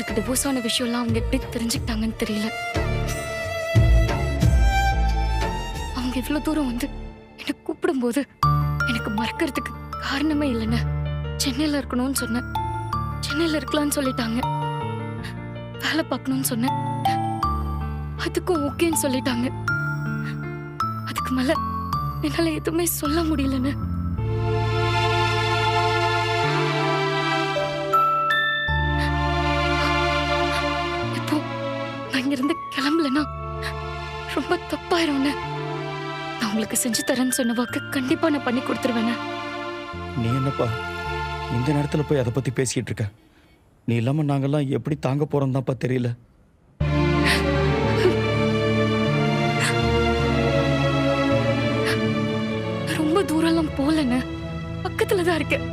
எனக்கு டிவோர்ஸ் ஆன விஷயம்லாம் அவங்க எப்படி தெரிஞ்சுக்கிட்டாங்கன்னு தெரியல. அவங்க இவ்வளவு தூரம் வந்து என்னை கூப்பிடும்போது எனக்கு மறக்கிறதுக்கு காரணமே இல்லைன்னு. சென்னையில இருக்கணும்னு சொன்னேன், சென்னையில இருக்கலாம்னு சொல்லிட்டாங்க. வேலை பார்க்கணும்னு சொன்னேன், அதுக்கும் ஓகேன்னு சொல்லிட்டாங்க. அதுக்கு மேல என்னால எதுவுமே சொல்ல முடியலன்னு. இப்போ நான் இங்கிருந்து கிளம்பலன்னா ரொம்ப தப்பாயிரும்னு. நான் உங்களுக்கு செஞ்சு தரேன்னு சொன்ன வாக்கு கண்டிப்பா நான் பண்ணி கொடுத்துருவேன். நீ என்னப்பா இந்த நேரத்துல போய் அதை பத்தி பேசிட்டு இருக்க? நீ இல்லாம நாங்கெல்லாம் எப்படி தாங்க போறோம் தான்ப்பா தெரியல. ரொம்ப தூரம்லாம் போலன்னு, பக்கத்துலதான் இருக்கேன்.